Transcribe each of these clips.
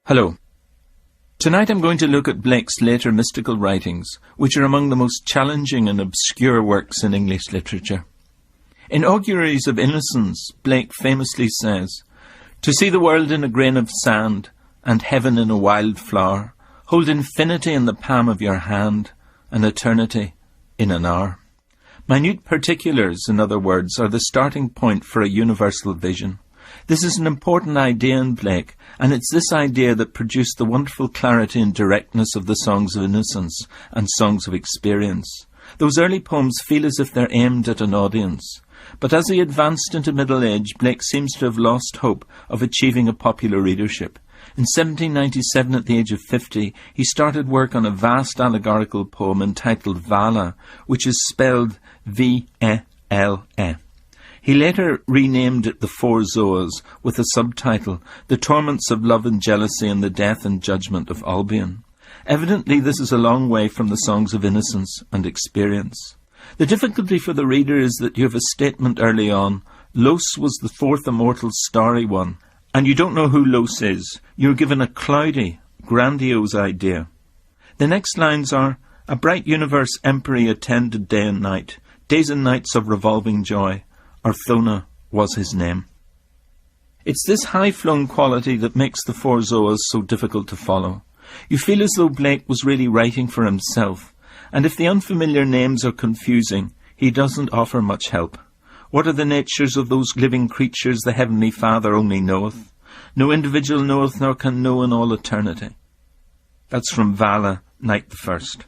Hello. Tonight I'm going to look at Blake's later mystical writings, which are among the most challenging and obscure works in English literature. In Auguries of Innocence, Blake famously says, "To see the world in a grain of sand, and heaven in a wild flower, hold infinity in the palm of your hand, and eternity in an hour." Minute particulars, in other words, are the starting point for a universal vision. This is an important idea in Blake, and it's this idea that produced the wonderful clarity and directness of the Songs of Innocence and Songs of Experience. Those early poems feel as if they're aimed at an audience. But as he advanced into middle age, Blake seems to have lost hope of achieving a popular readership. In 1797, at the age of 50, he started work on a vast allegorical poem entitled Vala, which is spelled V-E-L-E. He later renamed it The Four Zoas, with a subtitle, The Torments of Love and Jealousy and the Death and Judgment of Albion. Evidently this is a long way from the Songs of Innocence and Experience. The difficulty for the reader is that you have a statement early on, Los was the fourth immortal starry one, and you don't know who Los is. You're given a cloudy, grandiose idea. The next lines are, A bright universe empery attended day and night, days and nights of revolving joy. Orthona was his name. It's this high-flown quality that makes the Four Zoas so difficult to follow. You feel as though Blake was really writing for himself, and if the unfamiliar names are confusing, he doesn't offer much help. What are the natures of those living creatures the Heavenly Father only knoweth? No individual knoweth nor can know in all eternity. That's from Vala, Night the First.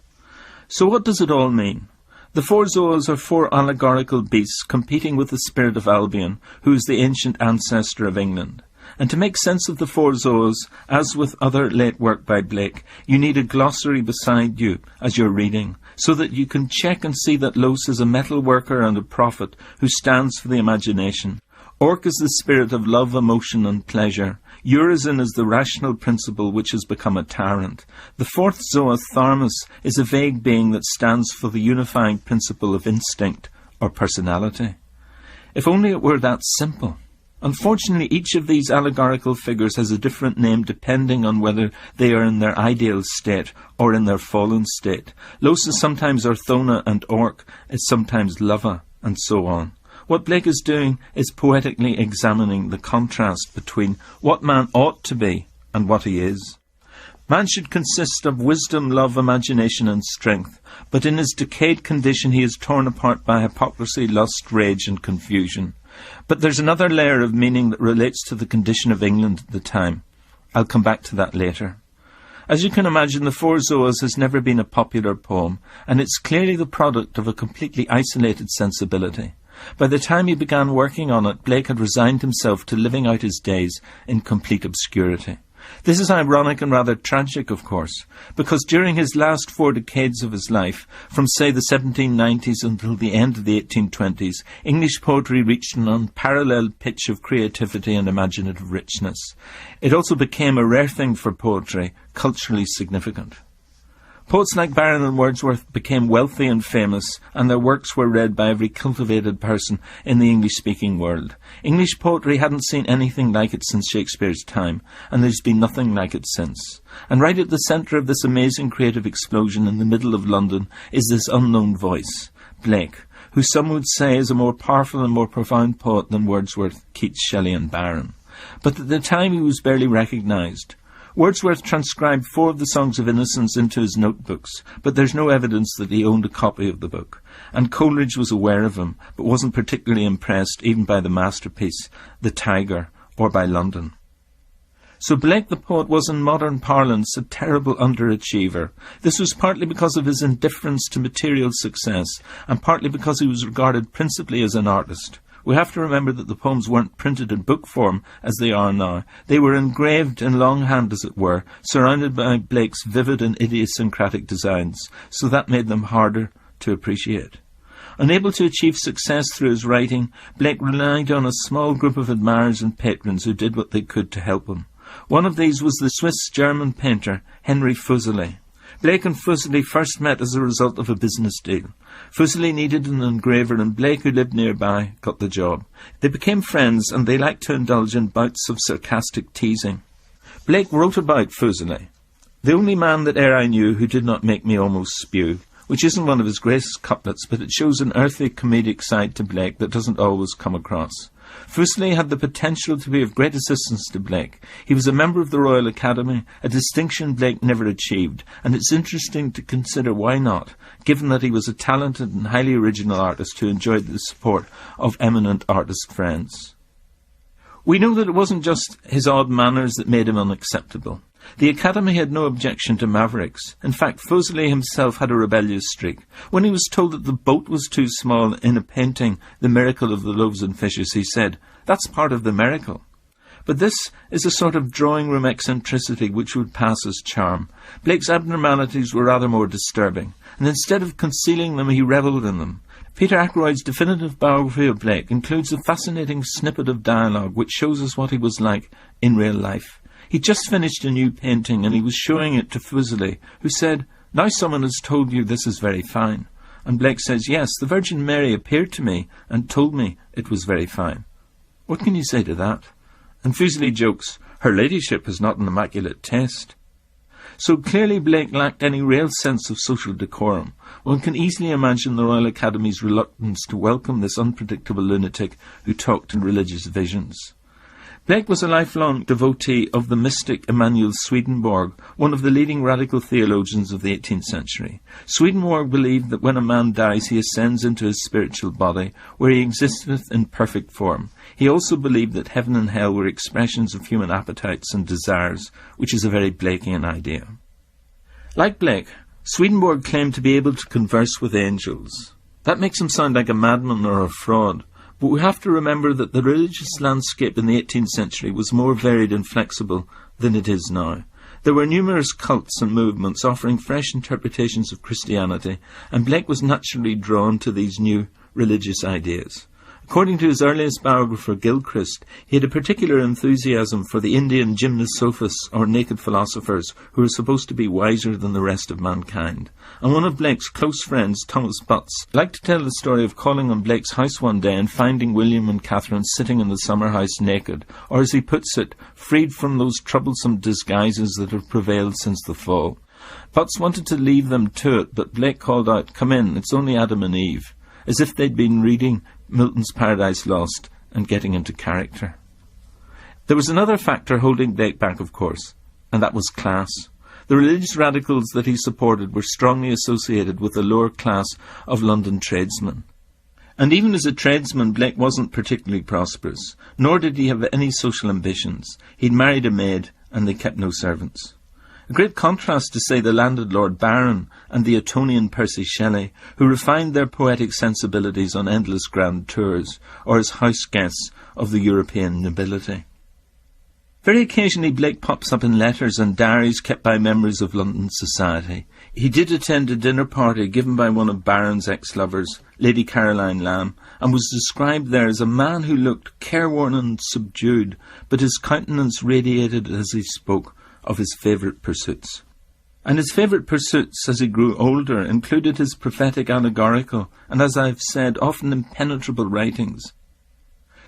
So what does it all mean? The Four Zoas are four allegorical beasts competing with the spirit of Albion, who is the ancient ancestor of England. And to make sense of the Four Zoas, as with other late work by Blake, you need a glossary beside you as you're reading, so that you can check and see that Los is a metal worker and a prophet who stands for the imagination. Orc is the spirit of love, emotion and pleasure. Urizen is the rational principle which has become a tyrant. The fourth Zoa, Tharmas, is a vague being that stands for the unifying principle of instinct or personality. If only it were that simple. Unfortunately, each of these allegorical figures has a different name depending on whether they are in their ideal state or in their fallen state. Los is sometimes Orthona and Orc is sometimes Lava, and so on. What Blake is doing is poetically examining the contrast between what man ought to be and what he is. Man should consist of wisdom, love, imagination and strength, but in his decayed condition he is torn apart by hypocrisy, lust, rage and confusion. But there's another layer of meaning that relates to the condition of England at the time. I'll come back to that later. As you can imagine, The Four Zoas has never been a popular poem, and it's clearly the product of a completely isolated sensibility. By the time he began working on it, Blake had resigned himself to living out his days in complete obscurity. This is ironic and rather tragic, of course, because during his last 4 decades of his life, from say the 1790s until the end of the 1820s, English poetry reached an unparalleled pitch of creativity and imaginative richness. It also became a rare thing for poetry, culturally significant. Poets like Byron and Wordsworth became wealthy and famous, and their works were read by every cultivated person in the English-speaking world. English poetry hadn't seen anything like it since Shakespeare's time, and there's been nothing like it since. And right at the centre of this amazing creative explosion in the middle of London is this unknown voice, Blake, who some would say is a more powerful and more profound poet than Wordsworth, Keats, Shelley and Byron. But at the time he was barely recognised. Wordsworth transcribed 4 of the Songs of Innocence into his notebooks, but there's no evidence that he owned a copy of the book. And Coleridge was aware of him, but wasn't particularly impressed even by the masterpiece, The Tiger, or by London. So Blake the poet was, in modern parlance, a terrible underachiever. This was partly because of his indifference to material success, and partly because he was regarded principally as an artist. We have to remember that the poems weren't printed in book form as they are now. They were engraved in longhand, as it were, surrounded by Blake's vivid and idiosyncratic designs, so that made them harder to appreciate. Unable to achieve success through his writing, Blake relied on a small group of admirers and patrons who did what they could to help him. One of these was the Swiss-German painter Henry Fuseli. Blake and Fuseli first met as a result of a business deal. Fuseli needed an engraver, and Blake, who lived nearby, got the job. They became friends, and they liked to indulge in bouts of sarcastic teasing. Blake wrote about Fuseli, "The only man that e'er I knew who did not make me almost spew," which isn't one of his greatest couplets, but it shows an earthy comedic side to Blake that doesn't always come across. Fuseli had the potential to be of great assistance to Blake. He was a member of the Royal Academy, a distinction Blake never achieved, and it's interesting to consider why not, given that he was a talented and highly original artist who enjoyed the support of eminent artist friends. We know that it wasn't just his odd manners that made him unacceptable. The Academy had no objection to mavericks. In fact, Fuseli himself had a rebellious streak. When he was told that the boat was too small in a painting, The Miracle of the Loaves and Fishes, he said, "That's part of the miracle." But this is a sort of drawing-room eccentricity which would pass as charm. Blake's abnormalities were rather more disturbing, and instead of concealing them, he revelled in them. Peter Ackroyd's definitive biography of Blake includes a fascinating snippet of dialogue which shows us what he was like in real life. He'd just finished a new painting and he was showing it to Fuseli, who said, "Now someone has told you this is very fine." And Blake says, "Yes, the Virgin Mary appeared to me and told me it was very fine." What can you say to that? And Fuseli jokes, "Her ladyship has not an immaculate taste." So clearly Blake lacked any real sense of social decorum. One can easily imagine the Royal Academy's reluctance to welcome this unpredictable lunatic who talked in religious visions. Blake was a lifelong devotee of the mystic Emanuel Swedenborg, one of the leading radical theologians of the 18th century. Swedenborg believed that when a man dies he ascends into his spiritual body, where he existeth in perfect form. He also believed that heaven and hell were expressions of human appetites and desires, which is a very Blakean idea. Like Blake, Swedenborg claimed to be able to converse with angels. That makes him sound like a madman or a fraud. But we have to remember that the religious landscape in the 18th century was more varied and flexible than it is now. There were numerous cults and movements offering fresh interpretations of Christianity, and Blake was naturally drawn to these new religious ideas. According to his earliest biographer, Gilchrist, he had a particular enthusiasm for the Indian gymnosophists, or naked philosophers, who were supposed to be wiser than the rest of mankind. And one of Blake's close friends, Thomas Butts, liked to tell the story of calling on Blake's house one day and finding William and Catherine sitting in the summer house naked, or as he puts it, freed from those troublesome disguises that have prevailed since the fall. Butts wanted to leave them to it, but Blake called out, "Come in, it's only Adam and Eve," as if they'd been reading Milton's Paradise Lost and getting into character. There was another factor holding Blake back, of course, and that was class. The religious radicals that he supported were strongly associated with the lower class of London tradesmen. And even as a tradesman, Blake wasn't particularly prosperous, nor did he have any social ambitions. He'd married a maid, and they kept no servants. A great contrast to, say, the landed Lord Byron and the Etonian Percy Shelley, who refined their poetic sensibilities on endless grand tours, or as house guests of the European nobility. Very occasionally Blake pops up in letters and diaries kept by members of London society. He did attend a dinner party given by one of Byron's ex-lovers, Lady Caroline Lamb, and was described there as a man who looked careworn and subdued, but his countenance radiated as he spoke of his favourite pursuits. And his favourite pursuits as he grew older included his prophetic, allegorical, and as I've said, often impenetrable writings.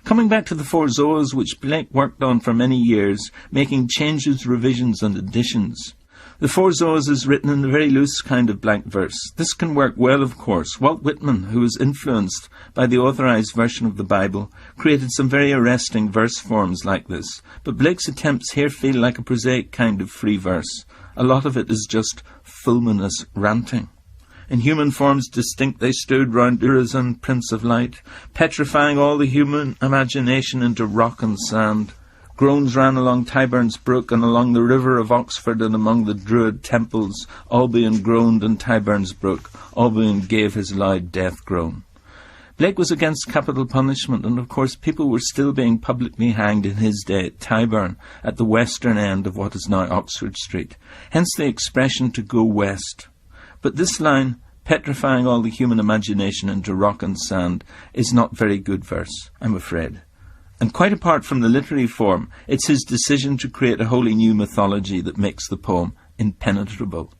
Coming back to the four zoas which Blake worked on for many years, making changes, revisions and additions. The Four Zoas is written in a very loose kind of blank verse. This can work well, of course. Walt Whitman, who was influenced by the authorized version of the Bible, created some very arresting verse forms like this, but Blake's attempts here feel like a prosaic kind of free verse. A lot of it is just fulminous ranting. In human forms distinct they stood round Urizen, Prince of Light, petrifying all the human imagination into rock and sand. Groans ran along Tyburn's brook and along the river of Oxford and among the Druid temples. Albion groaned in Tyburn's brook. Albion gave his loud death groan. Blake was against capital punishment, and of course people were still being publicly hanged in his day at Tyburn, at the western end of what is now Oxford Street. Hence the expression to go west. But this line, petrifying all the human imagination into rock and sand, is not very good verse, I'm afraid. And quite apart from the literary form, it's his decision to create a wholly new mythology that makes the poem impenetrable.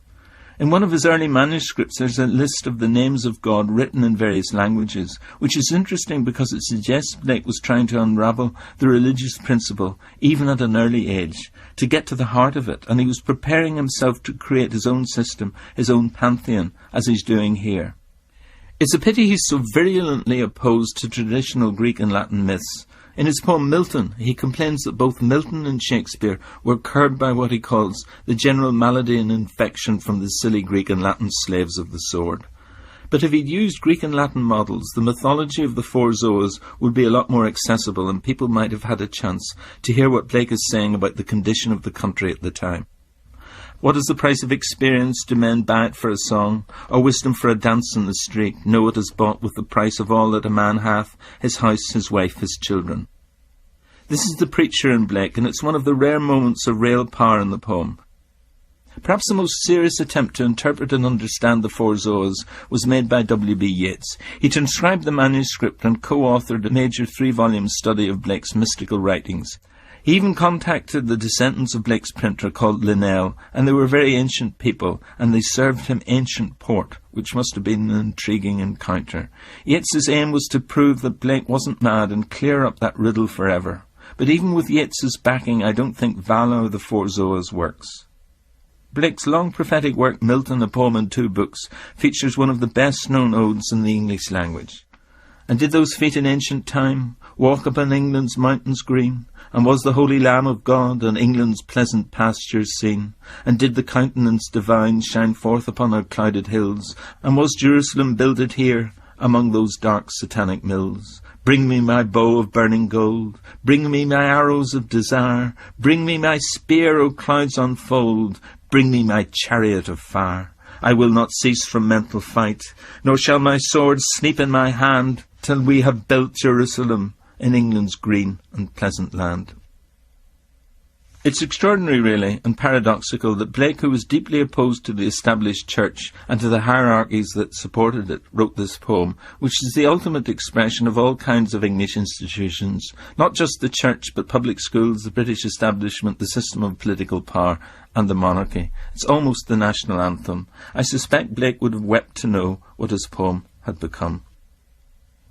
In one of his early manuscripts there's a list of the names of God written in various languages, which is interesting because it suggests Blake was trying to unravel the religious principle, even at an early age, to get to the heart of it, and he was preparing himself to create his own system, his own pantheon, as he's doing here. It's a pity he's so virulently opposed to traditional Greek and Latin myths. In his poem Milton, he complains that both Milton and Shakespeare were curbed by what he calls the general malady and infection from the silly Greek and Latin slaves of the sword. But if he'd used Greek and Latin models, the mythology of the four Zoas would be a lot more accessible, and people might have had a chance to hear what Blake is saying about the condition of the country at the time. What is the price of experience? Do men buy it for a song, or wisdom for a dance in the street? No, it is bought with the price of all that a man hath, his house, his wife, his children. This is the preacher in Blake, and it's one of the rare moments of real power in the poem. Perhaps the most serious attempt to interpret and understand the four Zoas was made by W.B. Yeats. He transcribed the manuscript and co-authored a major 3-volume study of Blake's mystical writings. He even contacted the descendants of Blake's printer called Linnell, and they were very ancient people, and they served him ancient port, which must have been an intriguing encounter. Yeats's aim was to prove that Blake wasn't mad and clear up that riddle forever. But even with Yeats's backing, I don't think Vala or the Four Zoas works. Blake's long prophetic work, Milton, a poem in 2 books, features one of the best-known odes in the English language. And did those feet in ancient time walk upon England's mountains green? And was the holy Lamb of God on England's pleasant pastures seen? And did the countenance divine shine forth upon our clouded hills? And was Jerusalem builded here among those dark satanic mills? Bring me my bow of burning gold, bring me my arrows of desire, bring me my spear, O clouds unfold, bring me my chariot of fire. I will not cease from mental fight, nor shall my sword sleep in my hand, till we have built Jerusalem in England's green and pleasant land. It's extraordinary, really, and paradoxical that Blake, who was deeply opposed to the established church and to the hierarchies that supported it, wrote this poem, which is the ultimate expression of all kinds of English institutions, not just the church, but public schools, the British establishment, the system of political power, and the monarchy. It's almost the national anthem. I suspect Blake would have wept to know what his poem had become.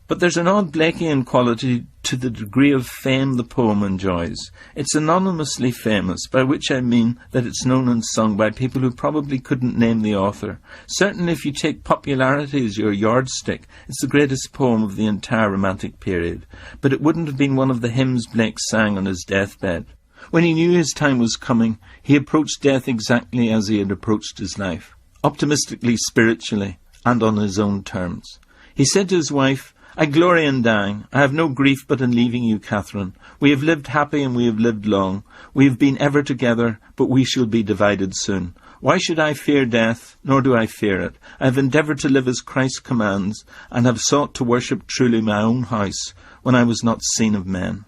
But there's an odd Blakean quality to the degree of fame the poem enjoys. It's anonymously famous, by which I mean that it's known and sung by people who probably couldn't name the author. Certainly if you take popularity as your yardstick, it's the greatest poem of the entire Romantic period. But it wouldn't have been one of the hymns Blake sang on his deathbed. When he knew his time was coming, he approached death exactly as he had approached his life, optimistically, spiritually, and on his own terms. He said to his wife, I glory in dying. I have no grief but in leaving you, Catherine. We have lived happy and we have lived long. We have been ever together, but we shall be divided soon. Why should I fear death? Nor do I fear it. I have endeavoured to live as Christ commands, and have sought to worship truly my own house, when I was not seen of men.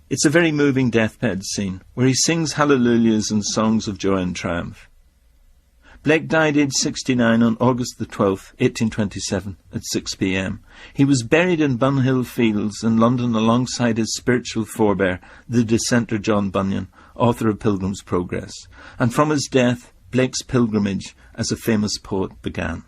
It's a very moving deathbed scene, where he sings hallelujahs and songs of joy and triumph. Blake died aged 69 on August the 12th, 1827, at 6 p.m. He was buried in Bunhill Fields in London alongside his spiritual forebear, the dissenter John Bunyan, author of Pilgrim's Progress. And from his death, Blake's pilgrimage as a famous poet began.